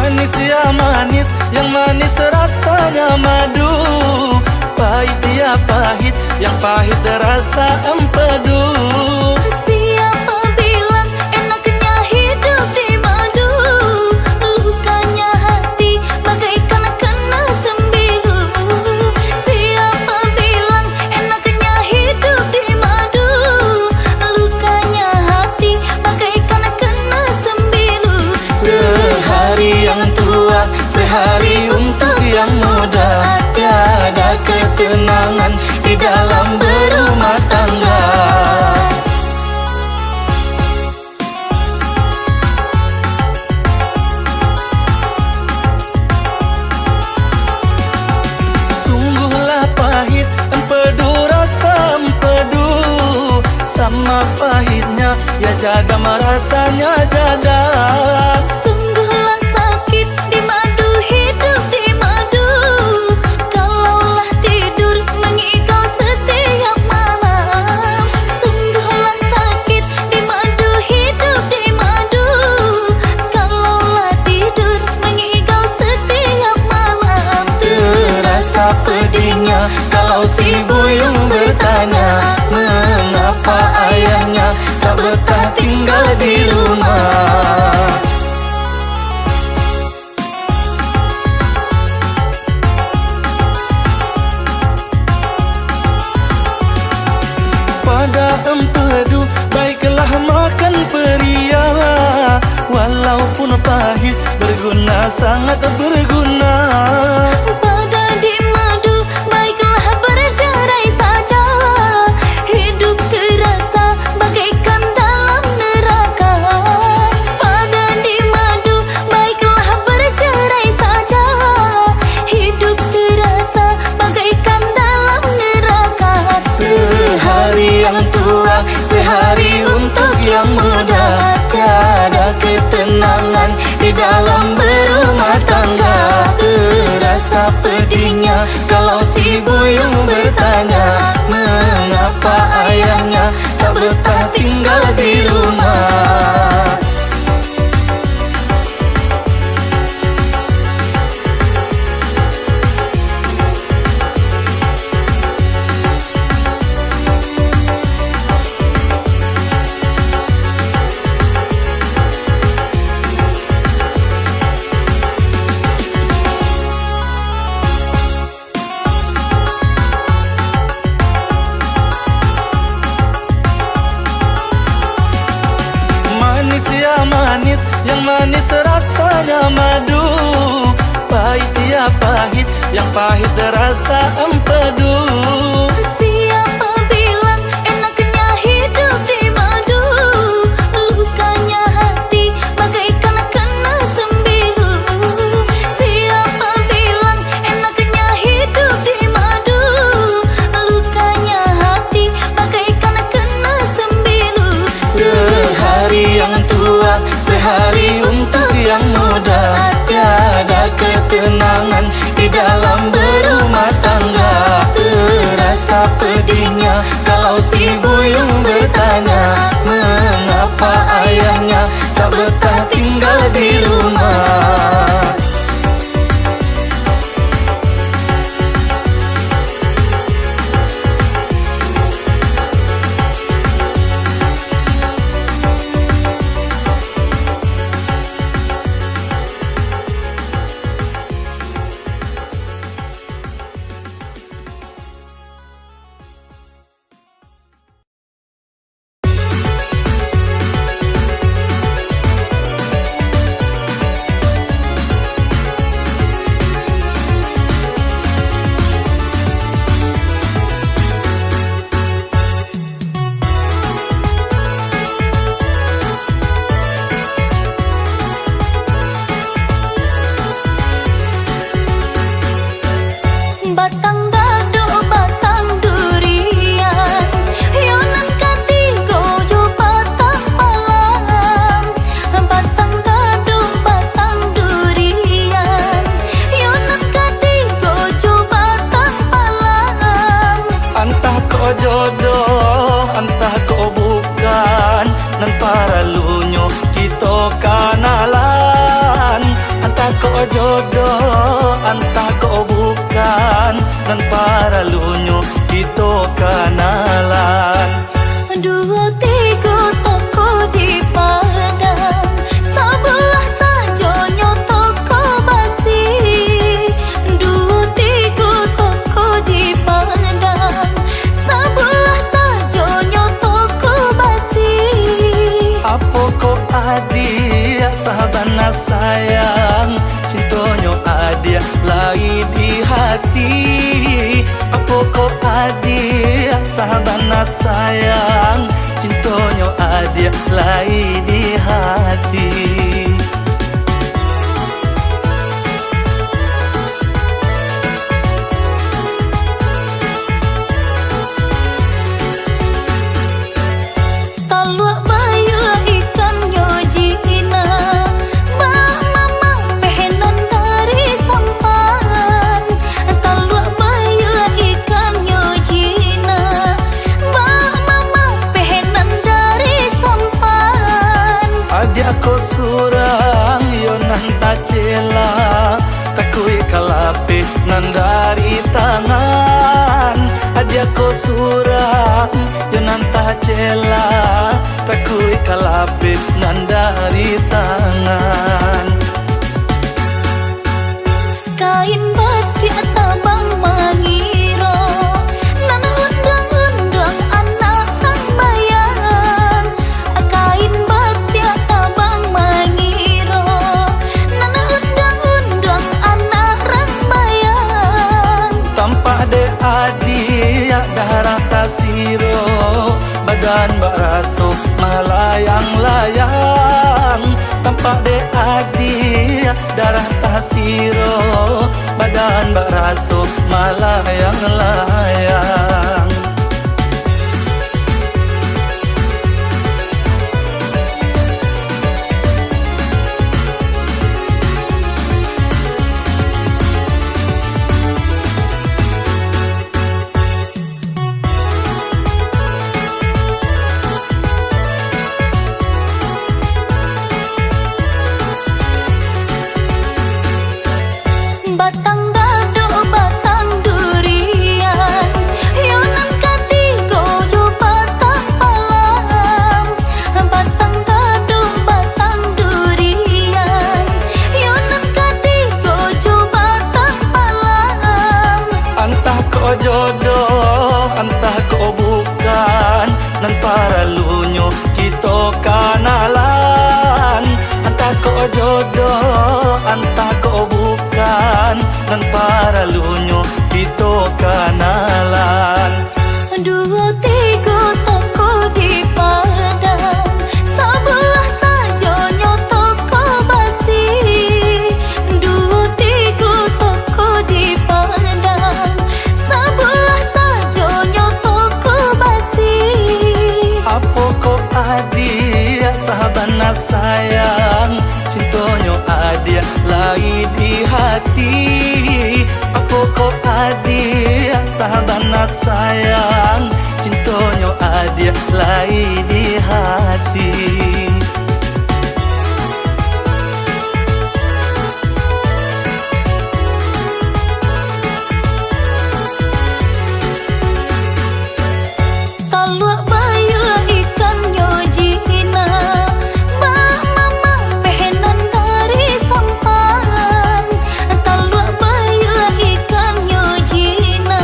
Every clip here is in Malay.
Manis ya manis, yang manis rasanya madu. Pahit ya pahit, yang pahit rasa empedu. Siapa bilang enaknya hidup di madu? Lukanya hati bagaikan kena sembilu. Siapa bilang enaknya hidup di madu? Lukanya hati bagaikan kena sembilu. Sehari yang tua, sehari untuk yang muda. Tiada ketenangan di dalam berumah tangga. Sungguhlah pahit empedu rasa empedu. Sama pahitnya ya jadam rasanya jadam. Sungguhlah sakit di madu, hidup di madu. Kalaulah tidur mengigau setiap malam. Sungguhlah sakit di madu, hidup di madu. Kalaulah tidur mengigau setiap malam. Terasa pedihnya kalau si buyung bertanya, mengapa ayahnya tak betah tinggal di rumah. Pada empedu baiklah makan peria. Walaupun pahit berguna, sangat berguna. Pada di madu baiklah bercerai saja. Hidup terasa bagaikan dalam neraka. Pada di madu baiklah bercerai saja. Hidup terasa bagaikan dalam neraka. Sehari yang tua, sehari untuk yang muda. Tiada ketenangan di dalam berumah tangga. Terasa pedihnya kalau si buyung bertanya, mengapa ayahnya tak betah tinggal di rumah. Manis ya manis, yang manis rasanya madu. Pahit ya pahit, yang pahit rasa empedu. Siapa bilang enaknya hidup di madu? Lukanya hati bagaikan kena sembilu. Siapa bilang enaknya hidup di madu? Lukanya hati bagaikan kena sembilu. Sehari yang tua, sehari untuk yang muda. Tiada ketenangan di dalam berumah tangga. Terasa pedihnya kalau si buyung bertanya, mengapa ayahnya tak betah tinggal di rumah. ko jodoh, antah ko bukan, nan para lunyo kita kenalan. Dua tiga toko di Padang, sebelah sajonyo toko basi. Dua tiga toko di Padang, sebelah sajonyo toko basi. Apa ko adia sahabana sayang, cintonyo adia lai di hati. Apa ko adia sahabana sayang, cintonyo adia lai di hati. Taluak bayu ikan nyojina, bang mamang pehenan dari sampan. Taluak bayu ikan nyojina, bang mamang pehenan dari sampan. Adia ko surang yo nan tacela, takui kalape nan dari tangan. Adia ko surang yo nan tacela, takui kalape nan dari tangan. Kain batik tabang mangiro, nan undang-undang anak tang bayang. Kain batik tabang mangiro, nan undang-undang anak rang bayang. Tampak de adia darah tasiro, badan baraso melayang-layang. Tampak de adia darah tasiro, badan baraso melayang-layang. Batang dado batang durian, yonan katigo jo batang palam. Batang dado batang durian, yonan katigo jo batang palam. Antah ko jodoh, antah ko bukan, nan para lunyo kita kenalan. Antah ko jodoh, antah ko bukan, nan para lunyo kita kenalan. Dua tiga toko di Padang, sebelah sajonyo toko basi. Dua tiga toko di Padang, sebelah sajonyo toko basi. Apa ko adia sahabana sayang, cintonyo adia lai di hati. Apa ko adia sahabana sayang, cintonyo adia lai di hati. Taluak bayu ikan nyojina, bang mamang pehenan dari sampan. Taluak bayu ikan nyojina,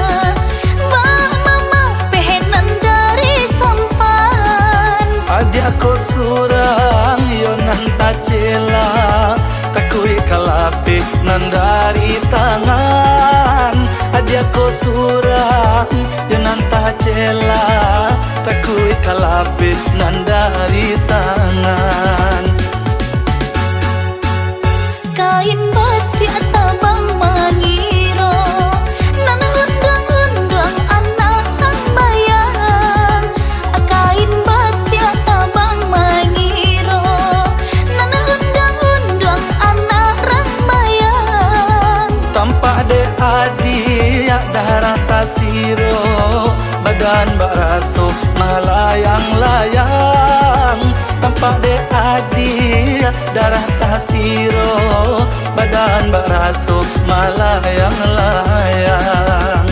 bang mamang pehenan dari sampan. Adia ko surang yo nan tacela, takui kalape nan dari tangan. Adia ko surang yo nan tacela, takui kalape nan dari tangan. Kain batik tabang mangiro, nan undang-undang anak tang bayang. Kain batik tabang mangiro, nan undang-undang anak rang bayang. Tampak de adia darah tasiro, badan baraso melayang-layang. Tampak de adia darah tasiro, badan masuk melayang-layang.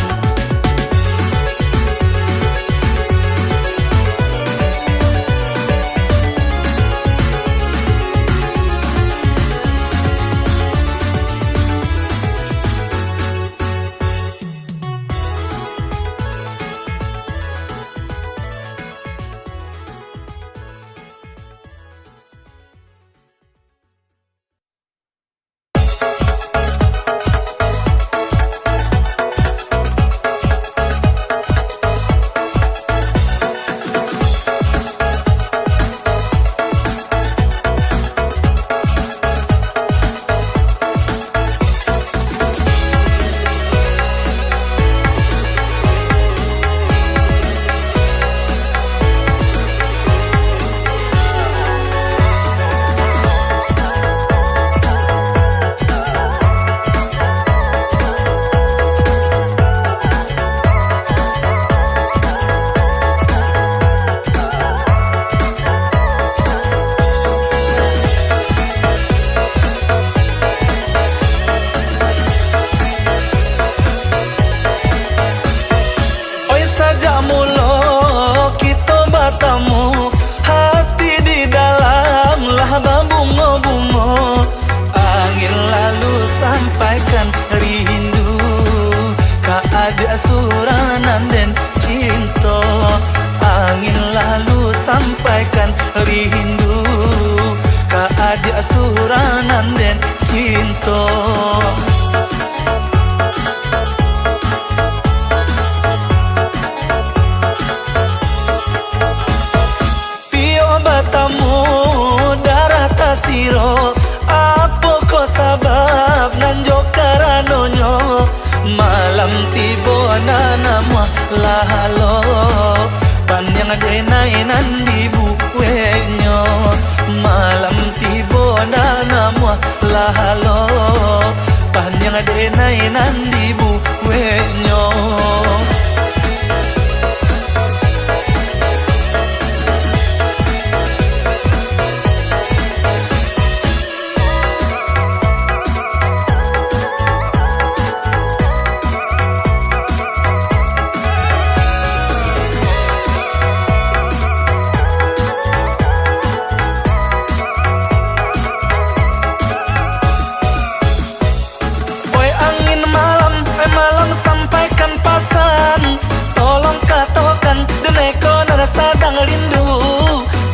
Suranan dan cinta, angin lalu sampaikan rindu, keadaan suranan dan cinta. Tio batamu darah tasiro, apa ko sabab nanjo karanonyo. Malam tiba nama lahalo, panjang denai nandi buwenyo. Malam tiba nama lahalo, panjang denai nandi buwenyo. Malam sampaikan pasan, tolong katakan deneko nana sadang rindu.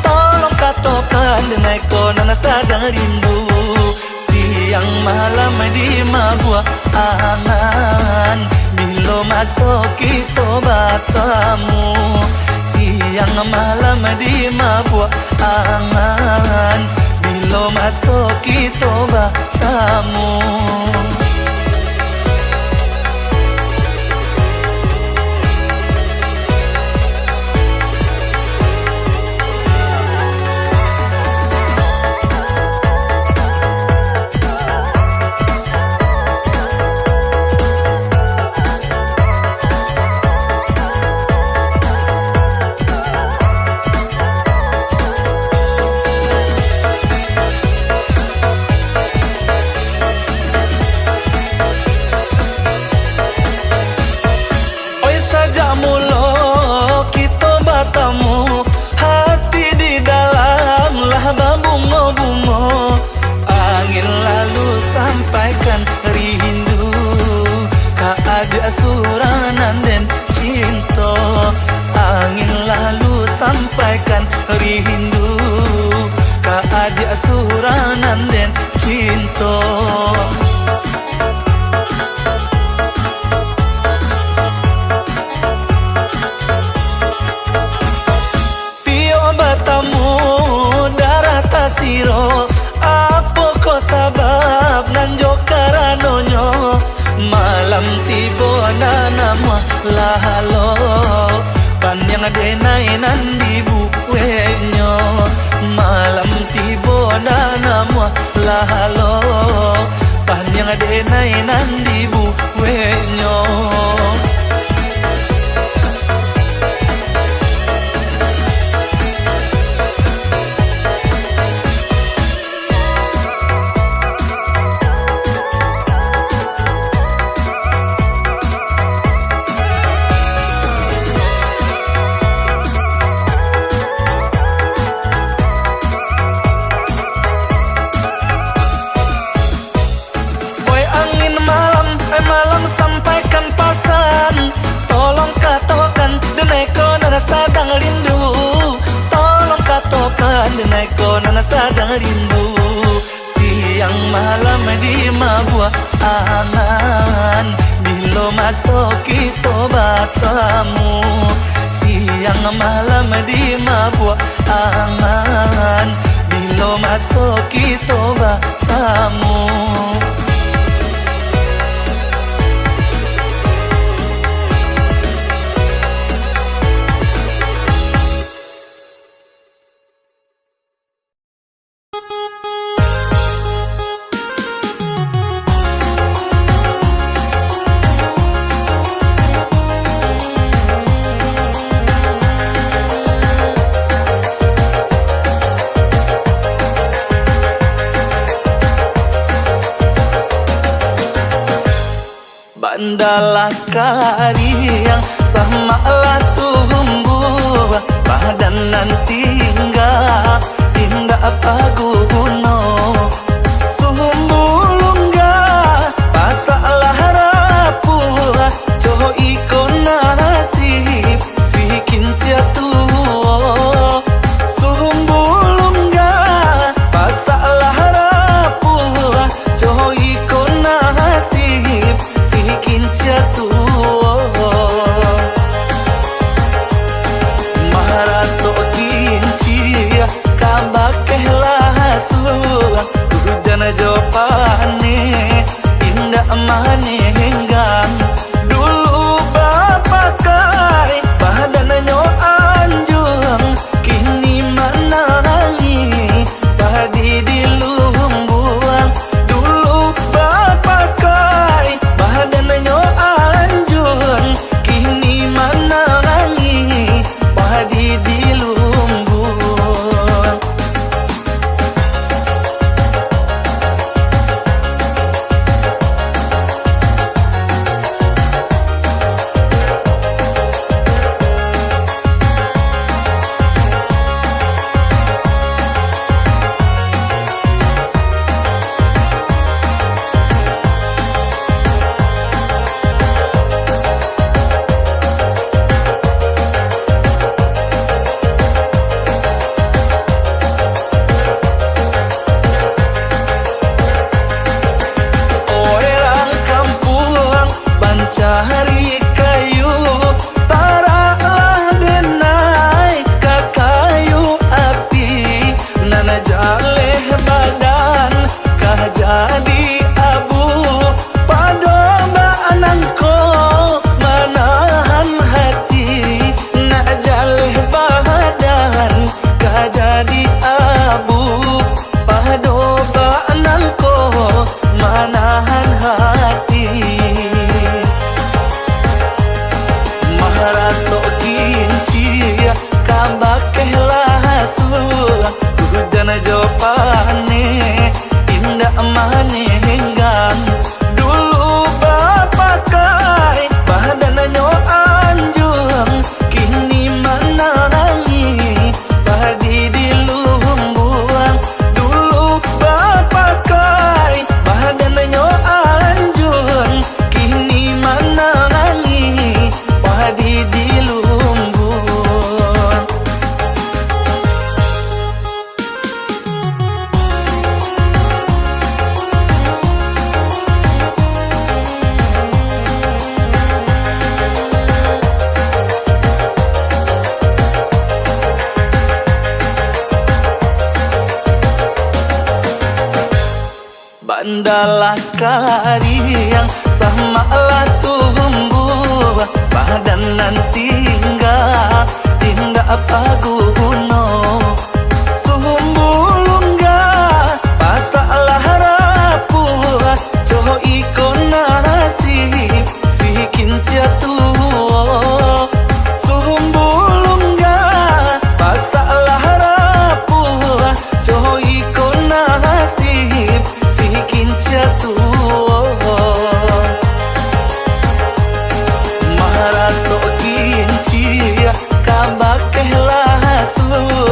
Tolong katakan deneko nana sadang rindu. Siang malam di mabuah angan, bila masuk kita batamu. Siang malam di mabuah angan, bila masuk kita batamu. Sampaikan rindu, keadaan suranan dan cinta. Angin lalu sampaikan rindu, keadaan suranan dan cinta. Tio batamu darah tasiro, apa ko sabab nanjo karanonyo. Malam tiba nama lahalo, panjang denai nandi buwenyo. Malam tiba nama lahalo, panjang denai nandi buwenyo. sadang rindu. Siang malam di mabua angan, bila masuk kita batamu. Siang malam di mabua angan, bila masuk kita batamu. Bandalah kariang sama lah tumbuh, badan nanti hingga paguno. Sumbulungga pasalah rapuh, coho ikon nasib si kinca tuo. Sumbulungga pasalah rapuh, coho ikon nasib kinca tuo. Maharato kinci kabakehlah suang, hujan jopane indah manenggang. Dulu bapak kai badannya anjung, kini manangi padi di lumbuang. Dulu bapak kai badannya anjung, kini manangi padi di lumbuang. Cari kayu, taraklah denai ke kayu api. Nana jaleh badan, kah jadi abu. Padoba anangko manahan hati. Nak jaleh badan, kah jadi abu. Padoba anangko manahan hati. Maharato kinci kabakehlah suang, hujan jopane indah manenggang. Dulu bapak kai badannya anjung, kini manangi padi di lumbuang. Dulu bapak kai badannya anjung, kini manangi padi di lumbuang. Maharato kinci kabakehlah suang, hujan jopane indah manenggang. Dulu bapak kai badannya anjung, kini manangi padi di lumbuang. Bandalah kariang sama lah tumbuh, badan nanti hingga paguno. Sumbulungga pasalah rapuh, coho ikon nasib si kinca tuo. Sumbulungga pasalah rapuh, coho ikon nasib si kinca tuo. Maharato kinci kabakehlah suang,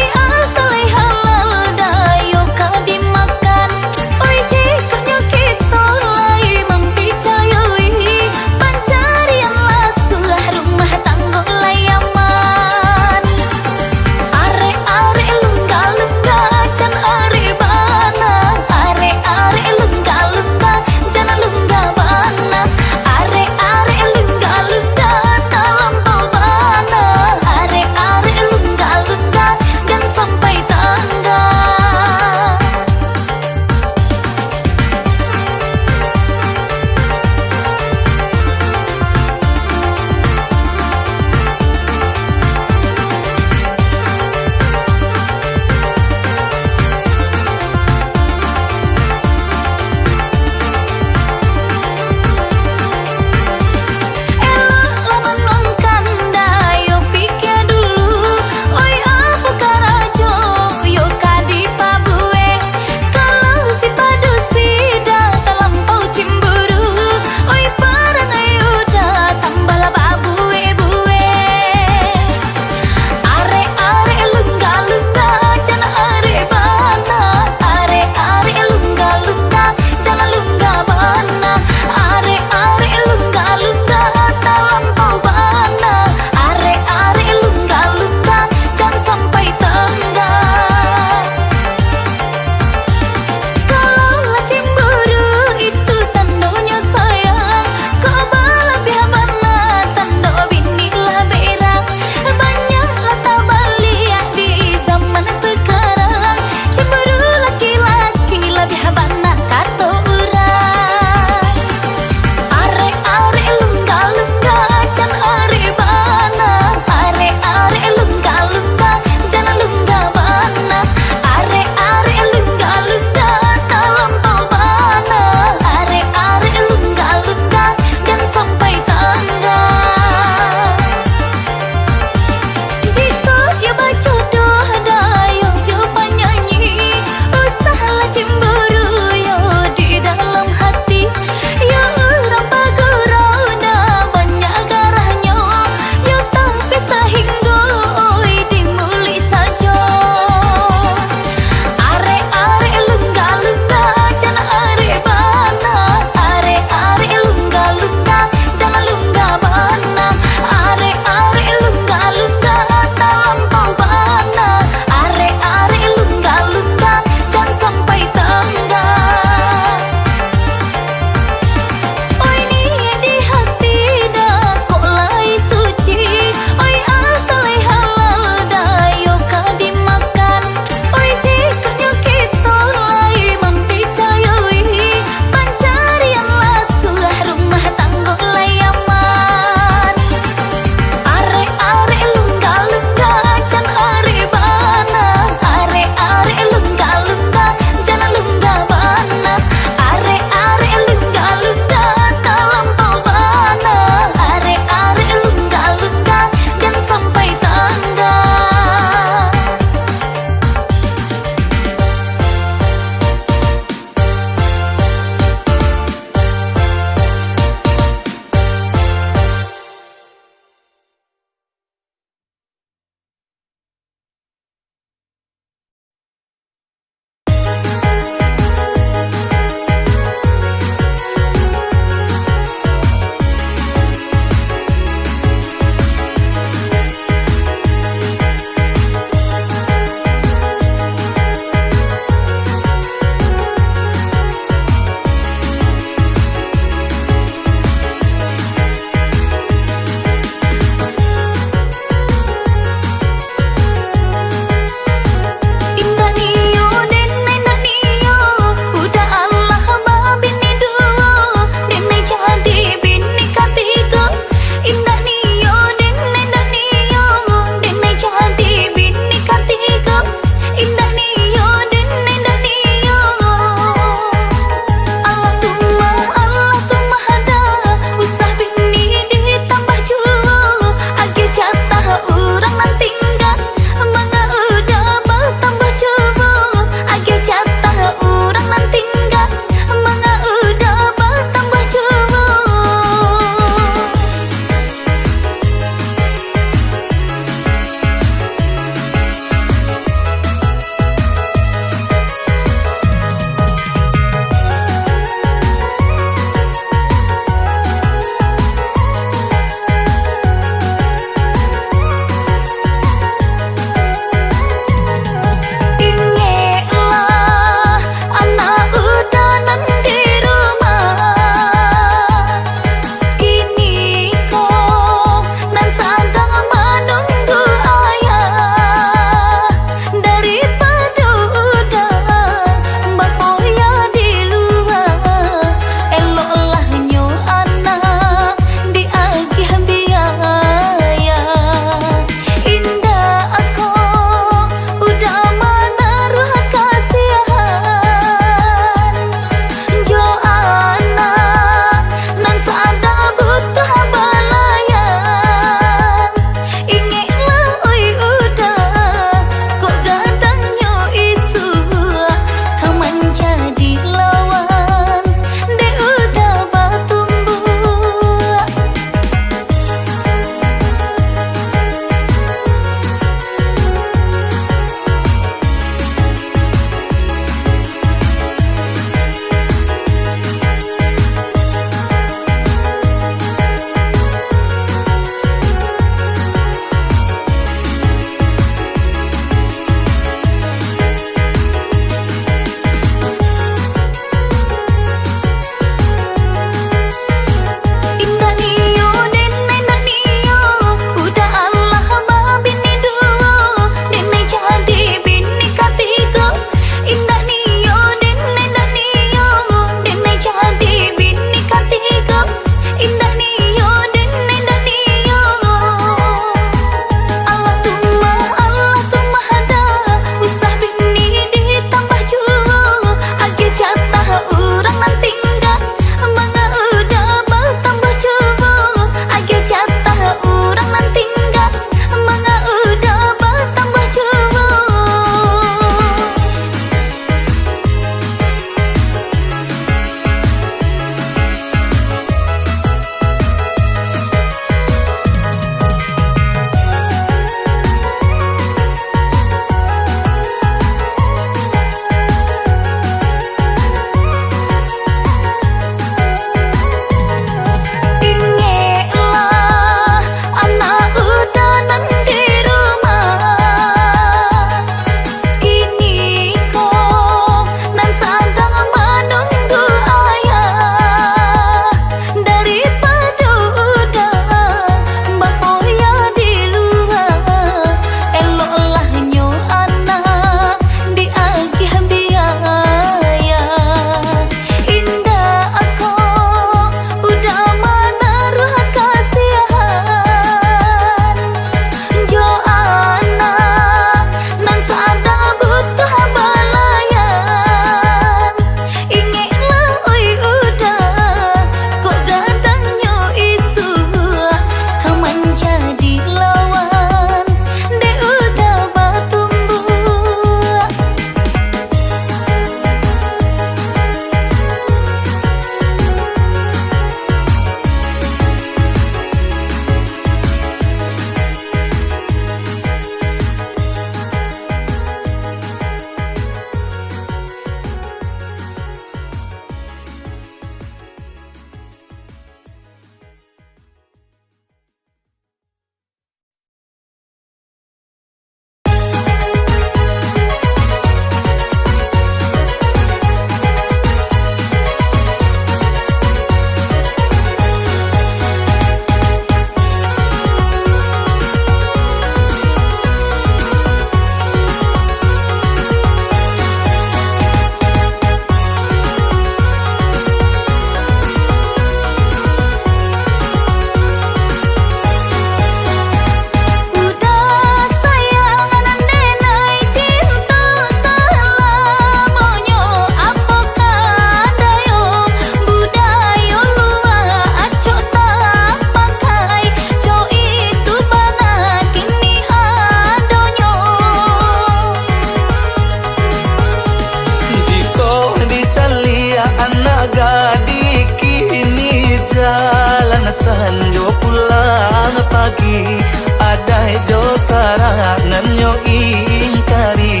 pulang pagi adai jo sarangan yo ingkari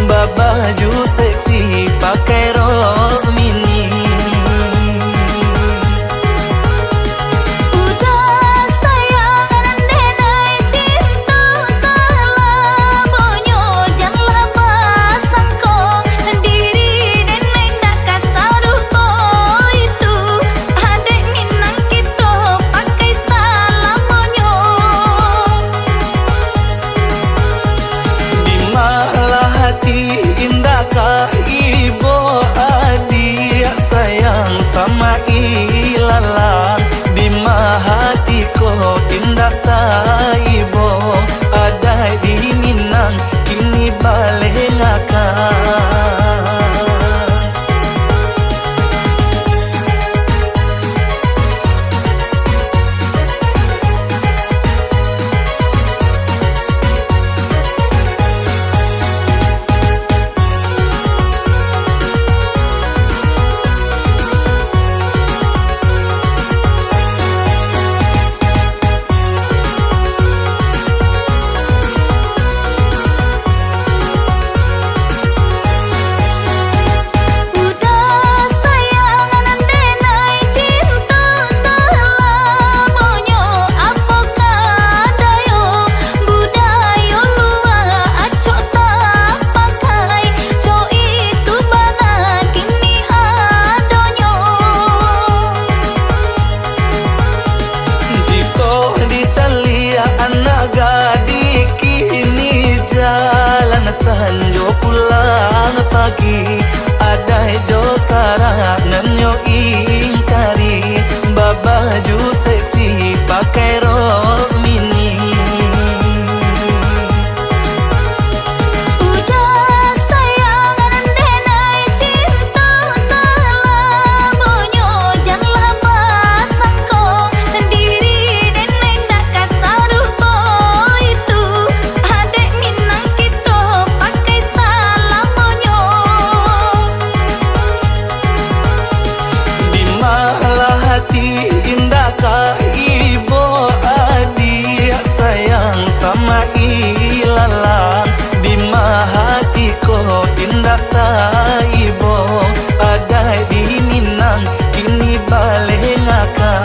babaju seksi pakai rok mini. Udah sayang denai cinta selamonyo janganlah pasangko diri denai ndak kasaruh ko itu adek minang kita pakai salamonyo. Di malah hati indahkah ibu adik sayang sama ilalang di hatiku indah tak ibu ada di Minang kini balik ngakak. Udah sayang denai cinta selamonyo apakah dayo budayo luar acok tak pakai co itu bana kini adonyo. Jika dicalia anak gadis kini jalan sanjo pulang pagi ada jo sarangan yo ingkari babaju seksi pakai rok mini. Udah sayang denai cinta selamonyo janganlah pasangko diri denai ndak kasaruh ko itu adek minang kita pakai salamonyo. Di malah hati indahkah ibu adik sayang sama ilalang di hatiku indah tak ibu ada di Minang kini balik ngakak.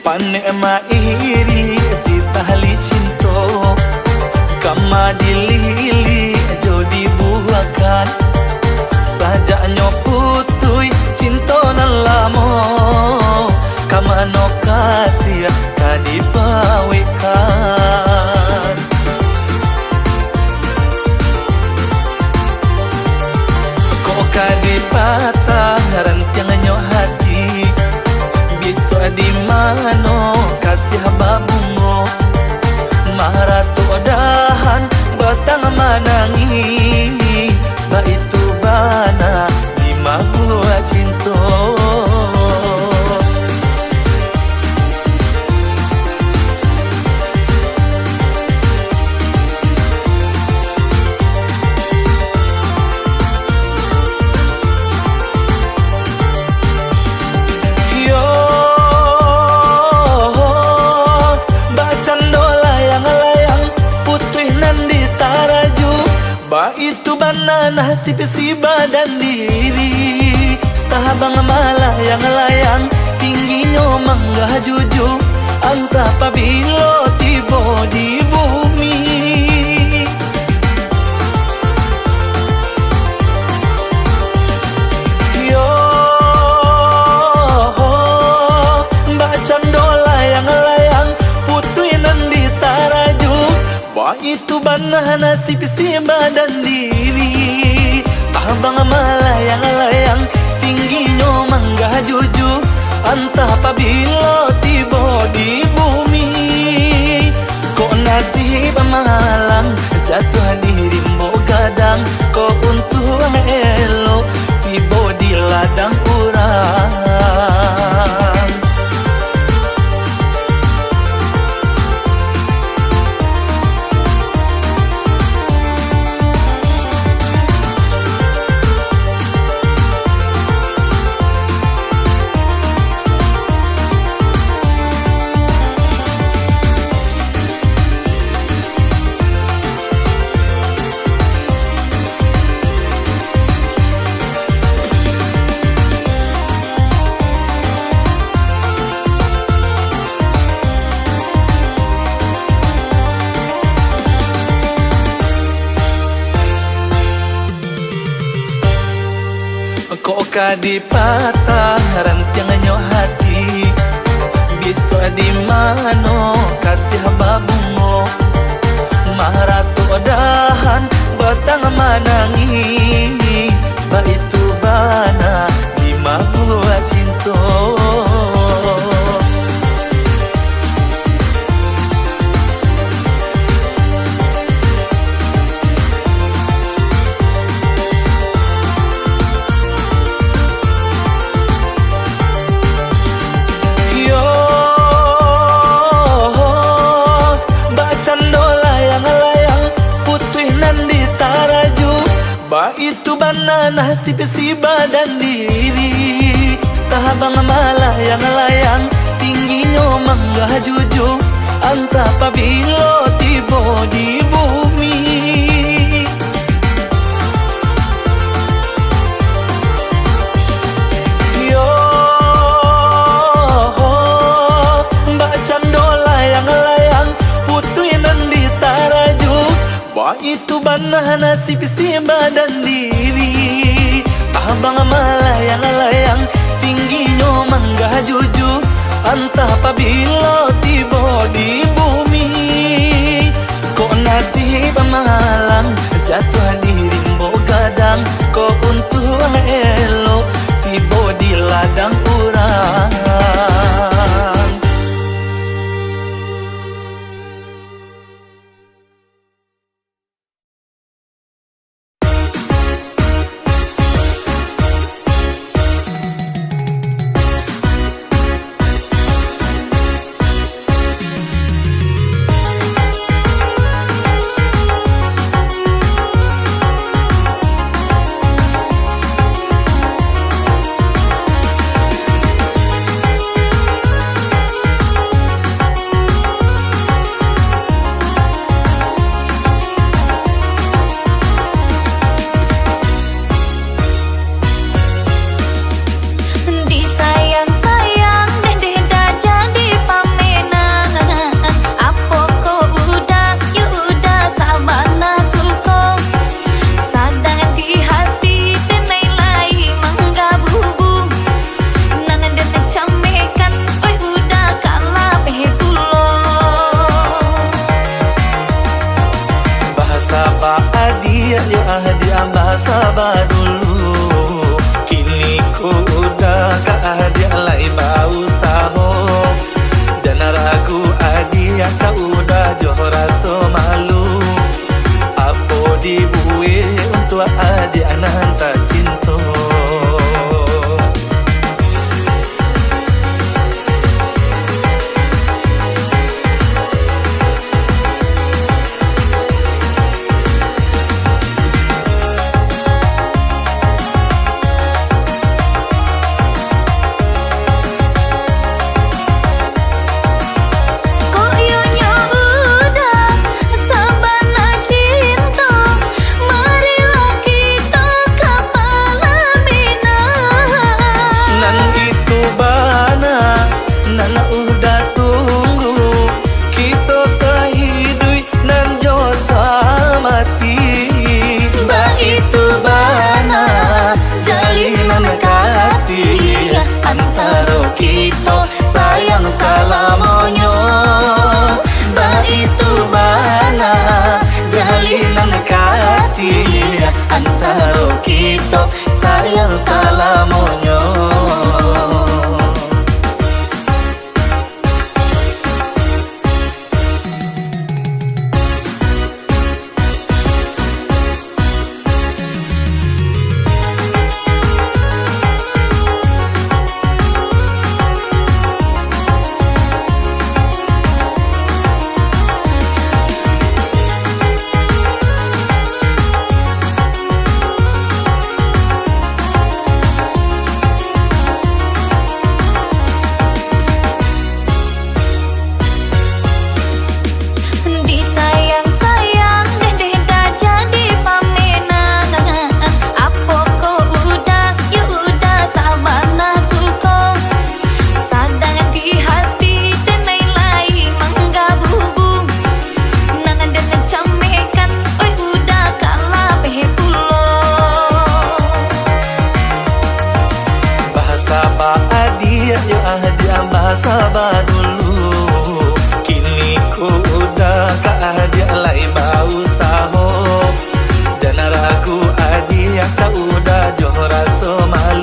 Panek ma iri si tahli cinto kama dilili jodi buakan sajaknya putui cinto nan lamo kama no kasih tadi pawikan. Kok kadi patah rantiangnya hati bisa di mano kasih babungo maratu dahan batang manangi ba itu bana di magua cinto. bana nasib si badan diri. Tahabang malayang-layang tingginya mangga jujur, antah pabilo tiba di bumi. Yo mbak candola yang layang putuinan di taraju, bah itu bana nasib si badan diri. Tahabang malayang-layang tingginya mangga jujur, antah pabilo tiba di bumi. Kok nasib malang jatuh di rimbo gadang, kok untuk elo tiba di ladang urang. Kok kadi patah rantiangannya hati, bisa di mano kasih babungo, maratu dahan batang manangi, ba itu bana lima buah cinta. Bah itu bana nasib si badan diri. Tahabang malayang-layang tingginya mangga jujur, antah pabilo tiba di bumi. Yo mbak candola yang layang putuinan di taraju, bah itu bana nasib si badan diri. Tahabang malayang-layang tingginya mangga jujur, antah pabilo tiba di bumi. Kok nasib malang jatuh di rimbo gadang, kok untuk elo tiba di ladang urang. Sabar dulu, kini ku udah keadaan lai bau saho, dan ragu adia ka udah johor rasa malu. Apa dibuih untuk adia nan tak cinta. Koyonya udah sabana cinta, marilah kita yo adia bahasa dulu. Kini ku udah ka adia lai bau saho. Jangan ragu adia ka udah johor raso malu.